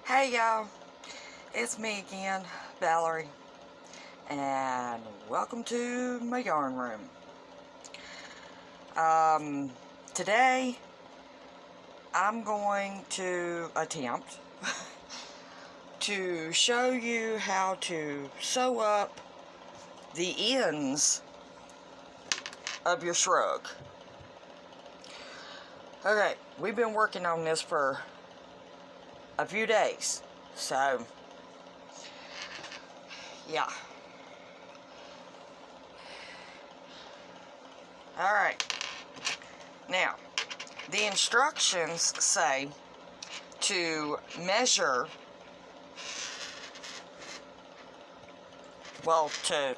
Hey y'all, it's me again, Valerie, and welcome to my yarn room. Today I'm going to attempt to show you how to sew up the ends of your shrug. Okay, we've been working on this for a few days, so yeah. Alright, now the instructions say to measure, well, to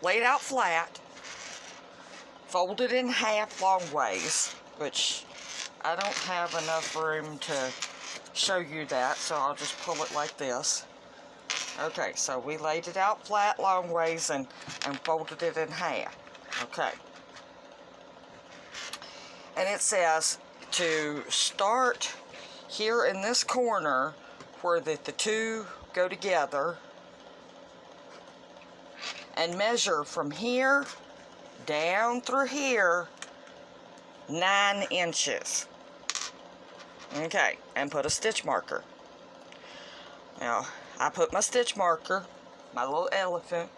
lay it out flat, fold it in half long ways, which I don't have enough room to show you that, so I'll just pull it like this. Okay, so we laid it out flat long ways and folded it in half. Okay. And it says to start here in this corner where the two go together and measure from here down through here 9 inches. Okay, and put a stitch marker. Now, I put my stitch marker, my little elephant,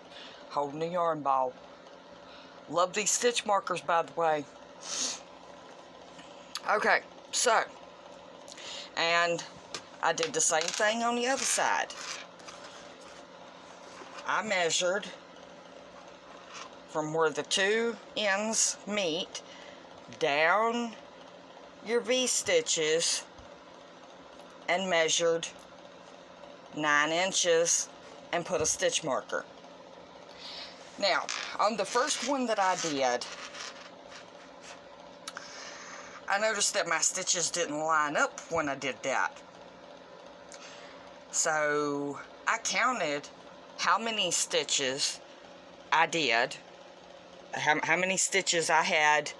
holding a yarn ball. Love these stitch markers, by the way. Okay, so, and I did the same thing on the other side. I measured from where the two ends meet down your V-stitches and measured 9 inches and put a stitch marker. Now, on the first one that I did, I noticed that my stitches didn't line up when I did that. So I counted how many stitches I did, how many stitches I had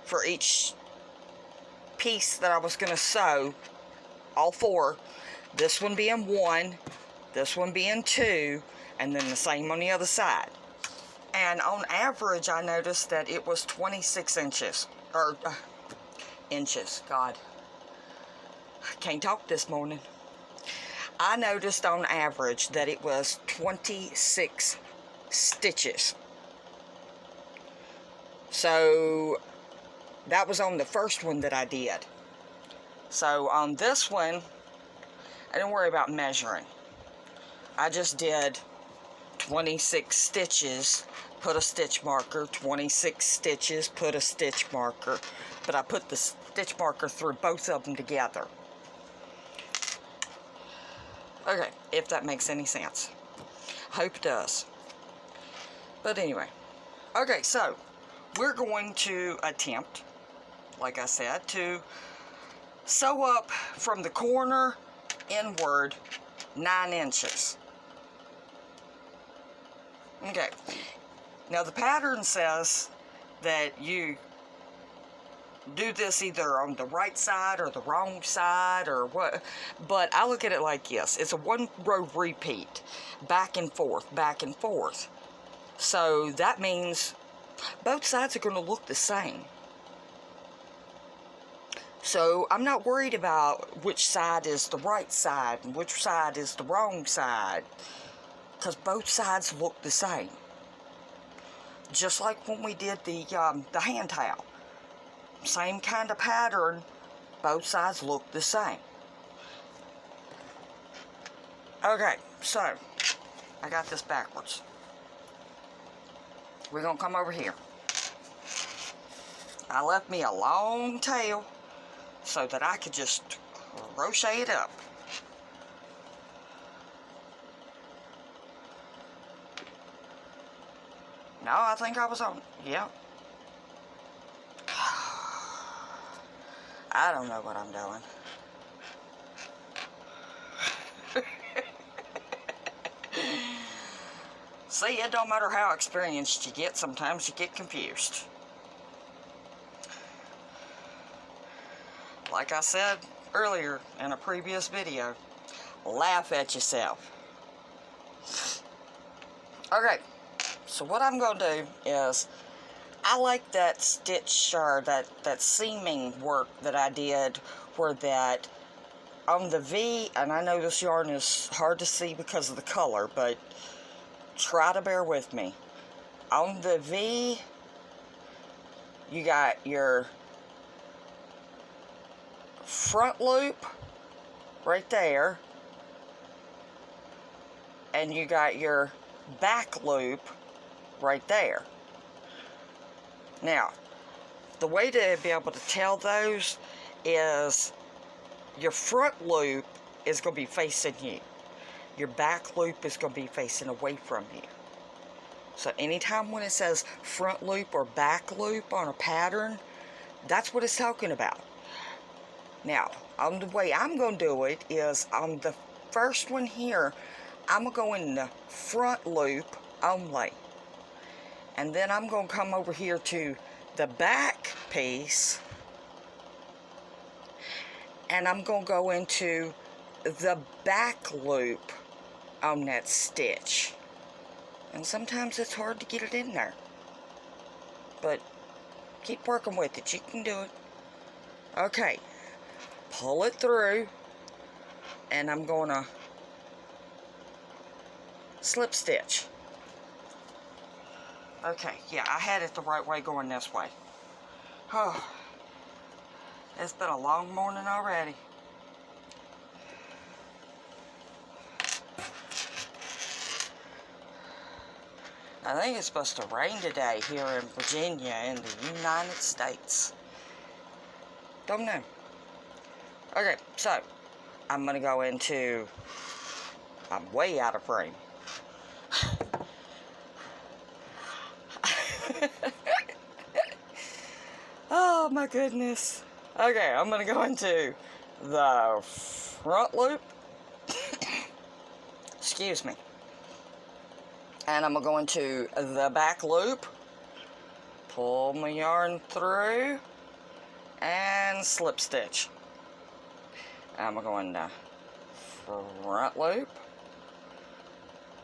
for each piece that I was going to sew, all four, this one being 1, this one being 2, and then the same on the other side. And on average, I noticed that it was 26 inches, or inches, God, I can't talk this morning. I noticed on average that it was 26 stitches. So that was on the first one that I did. So on this one, I didn't worry about measuring. I just did 26 stitches, put a stitch marker, 26 stitches, put a stitch marker, but I put the stitch marker through both of them together. Okay, if that makes any sense. Hope it does. But anyway, okay, so we're going to attempt, like I said, to sew up from the corner inward 9 inches. Okay, now the pattern says that you do this either on the right side or the wrong side or what, but I look at it like this. It's a 1-row repeat, back and forth, back and forth. So that means both sides are going to look the same. So I'm not worried about which side is the right side and which side is the wrong side, because both sides look the same. Just like when we did the hand towel. Same kind of pattern, both sides look the same. Okay, so I got this backwards. We're going to come over here. I left me a long tail so that I could just crochet it up. No, I think I was on, yeah. I don't know what I'm doing. See, it don't matter how experienced you get, sometimes you get confused. Like I said earlier in a previous video, laugh at yourself. Okay, so what I'm going to do is, I like that stitch, or that seaming work that I did, where that on the V, and I know this yarn is hard to see because of the color, but try to bear with me. On the V, you got your front loop right there, and you got your back loop right there. Now, the way to be able to tell those is your front loop is going to be facing you. Your back loop is going to be facing away from you. So anytime when it says front loop or back loop on a pattern, that's what it's talking about. Now, on the way I'm going to do it is on the first one here, I'm going to go in the front loop only. And then I'm going to come over here to the back piece, and I'm going to go into the back loop on that stitch. And sometimes it's hard to get it in there, but keep working with it. You can do it. Okay, pull it through, and I'm going to slip stitch. Okay, yeah, I had it the right way going this way. Oh, it's been a long morning already. I think it's supposed to rain today here in Virginia in the United States. Don't know. Okay, so I'm going to go into, I'm way out of frame. Oh my goodness. Okay, I'm going to go into the front loop. Excuse me. And I'm going to go into the back loop. Pull my yarn through and slip stitch. I'm going to go into front loop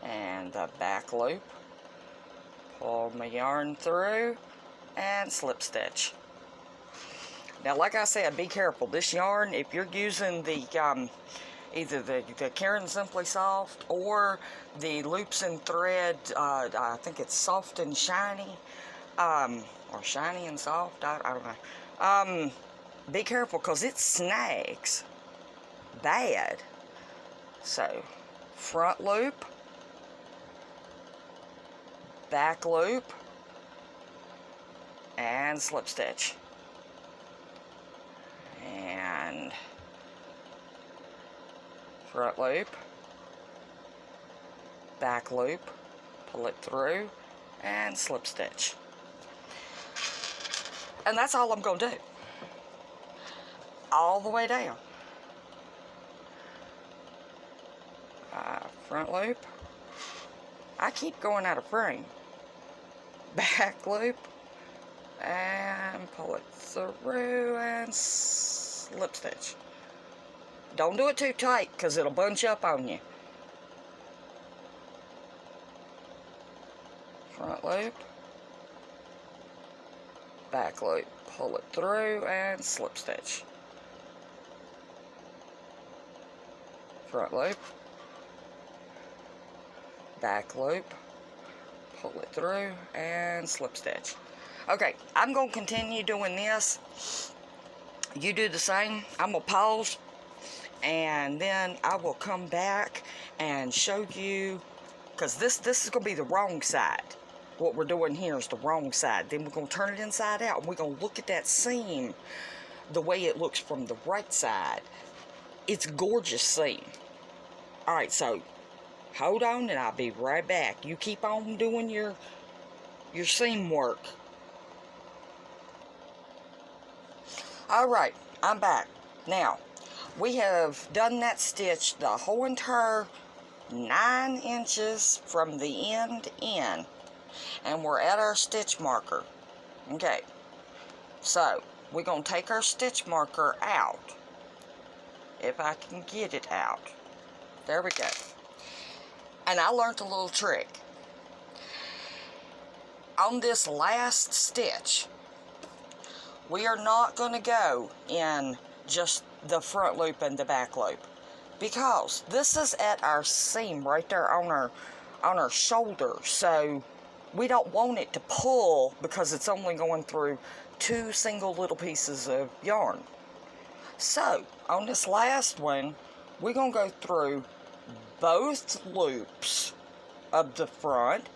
and the back loop. Pull my yarn through and slip stitch. Now, like I said, be careful. This yarn, if you're using the either the Karen Simply Soft or the Loops and Thread, I think it's Soft and Shiny, or Shiny and Soft, I don't know. Be careful, because it snags bad. So, front loop, back loop, and slip stitch. And front loop, back loop, pull it through, and slip stitch. And that's all I'm going to do. All the way down. Front loop. I keep going out of frame. Back loop. And pull it through and slip stitch. Don't do it too tight, because it'll bunch up on you. Front loop. Back loop. Pull it through and slip stitch. Front loop. Back loop. Pull it through and slip stitch. Okay, I'm going to continue doing this. You do the same. I'm going to pause, and then I will come back and show you, because this is going to be the wrong side. What we're doing here is the wrong side. Then we're going to turn it inside out, and we're going to look at that seam the way it looks from the right side. It's a gorgeous seam. Alright, so hold on, and I'll be right back. You keep on doing your seam work. Alright, I'm back. Now, we have done that stitch the whole entire 9 inches from the end in. And we're at our stitch marker. Okay, so we're going to take our stitch marker out. If I can get it out. There we go. And I learned a little trick. On this last stitch, we are not going to go in just the front loop and the back loop, because this is at our seam right there on our shoulder, so we don't want it to pull because it's only going through 2 single little pieces of yarn. So on this last one, we're going to go through both loops of the front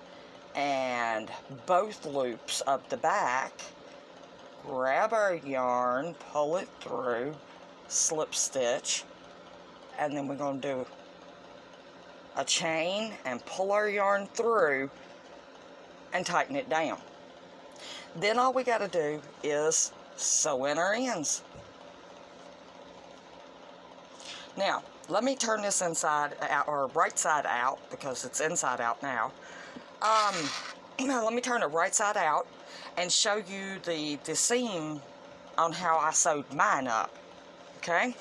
and both loops of the back, grab our yarn, pull it through, slip stitch, and then we're going to do a chain and pull our yarn through and tighten it down. Then all we got to do is sew in our ends. Now, let me turn this inside out, or right side out, because it's inside out now. Let me turn it right side out and show you the seam on how I sewed mine up, okay?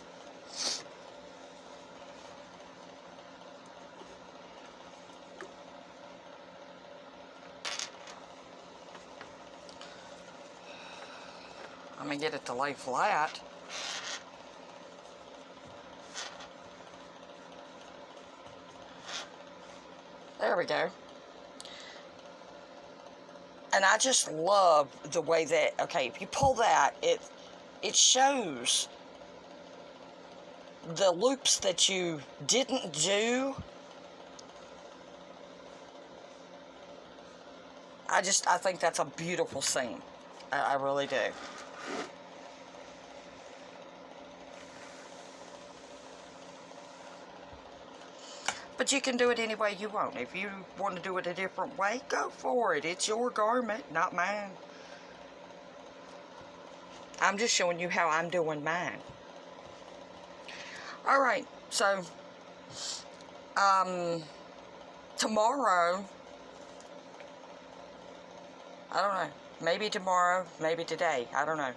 Let me get it to lay flat. There we go. And I just love the way that, okay, if you pull that, it shows the loops that you didn't do. I think that's a beautiful seam. I really do. But you can do it any way you want. If you want to do it a different way, go for it. It's your garment, not mine. I'm just showing you how I'm doing mine. Alright, so tomorrow, I don't know, maybe tomorrow, maybe today, I don't know.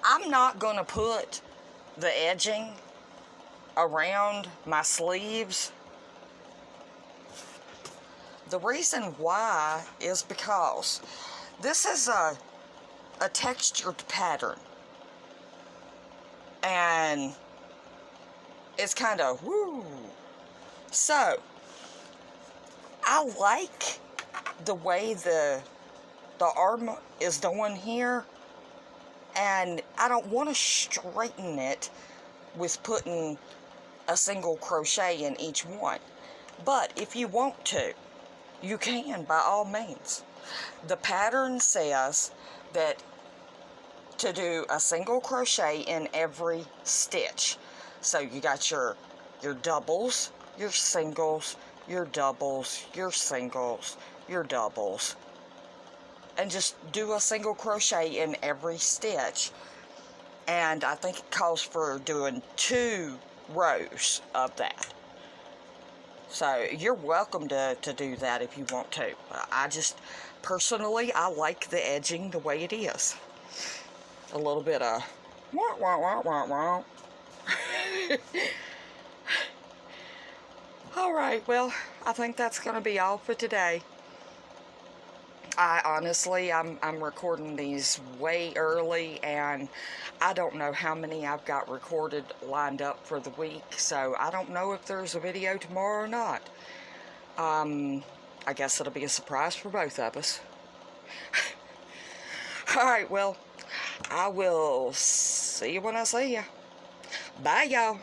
I'm not going to put the edging around my sleeves. The reason why is because this is a textured pattern, and it's kind of woo. So I like the way the arm is doing here, and I don't want to straighten it with putting a single crochet in each one. But if you want to, you can, by all means. The pattern says that to do a single crochet in every stitch. So you got your doubles, your singles, your doubles, your singles, your doubles, and just do a single crochet in every stitch. And I think it calls for doing 2 rows of that. So you're welcome to do that if you want to. I just, personally, I like the edging the way it is. A little bit of wah, wah, wah, wah, wah. Alright, well, I think that's going to be all for today. I'm recording these way early, and I don't know how many I've got recorded lined up for the week, so I don't know if there's a video tomorrow or not. I guess it'll be a surprise for both of us. Alright, well, I will see you when I see you. Bye, y'all.